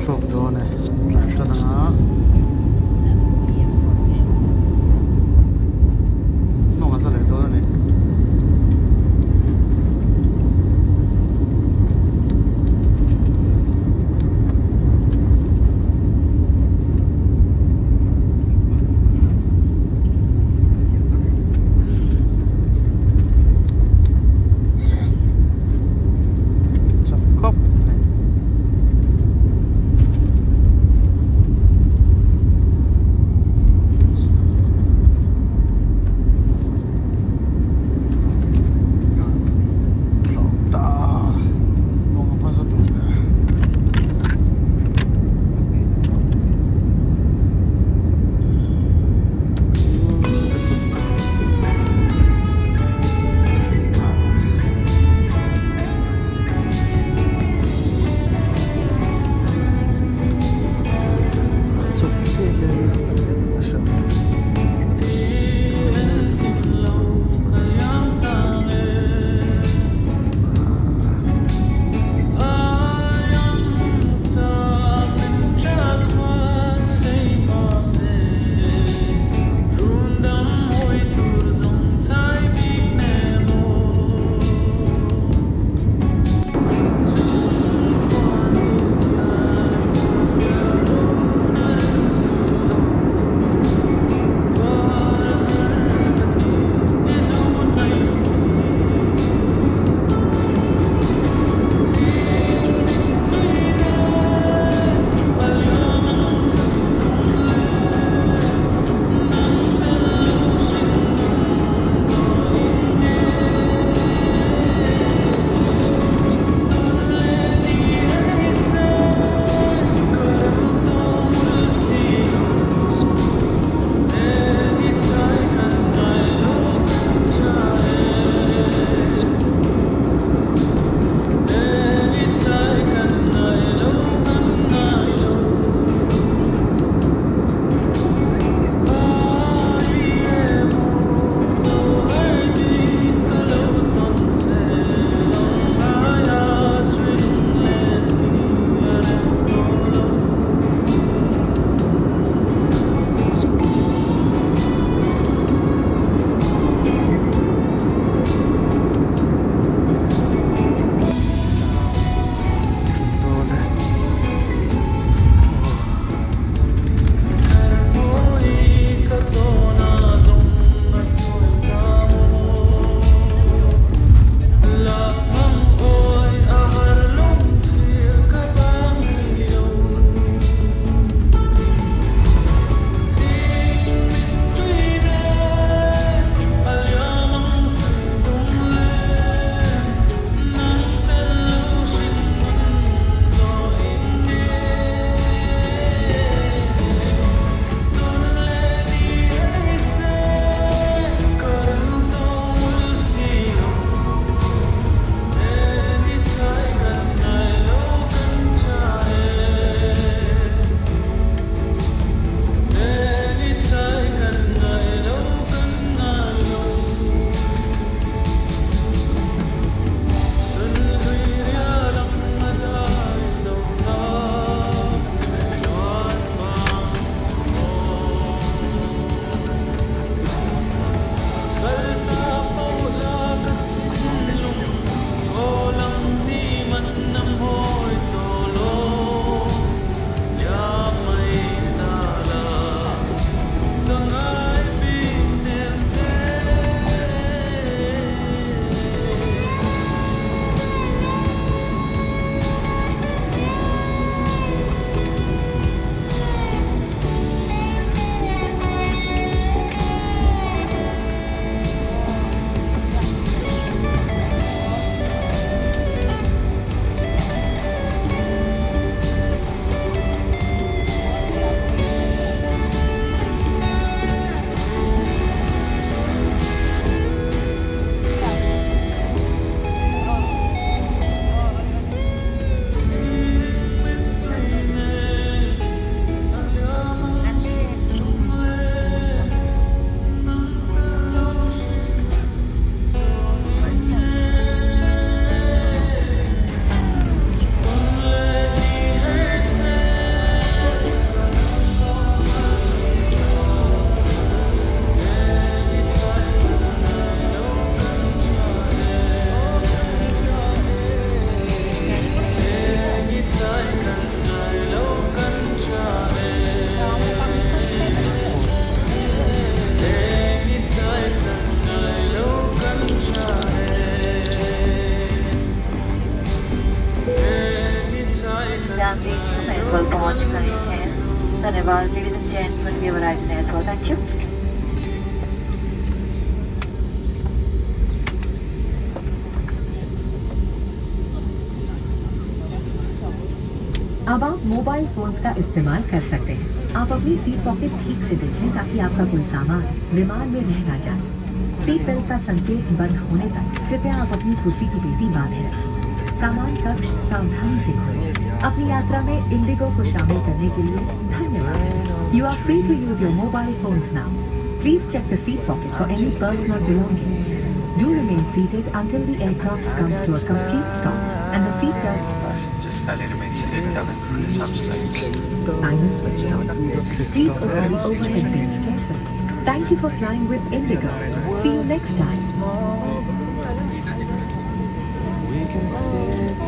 sok do ne tlan to na no nga sa le do ne ध्यान दीजिए मैं इस वक्त पहुंच गए हैं धन्यवाद ladies and gentleman we have arrived in as well thank you अब आप मोबाइल फोन्स का इस्तेमाल कर सकते हैं। आप अपनी सीट पॉकेट ठीक से देखें ताकि आपका कोई सामान विमान में रह ना जाए। सीट बेल्ट का संकेत बंद होने तक कृपया आप अपनी कुर्सी की पेटी बांधे रखें। सामान कक्ष सावधानी से खोलें। अपनी यात्रा में इंडिगो को शामिल करने के लिए धन्यवाद। You are free to use your mobile phones now. Please check the seat pocket for any personal belongings. Do remain seated until the aircraft comes to a complete stop and the seat belts time is switched on. Please open the overhead bins carefully. Thank you for flying with Indigo. See you next time. We can sit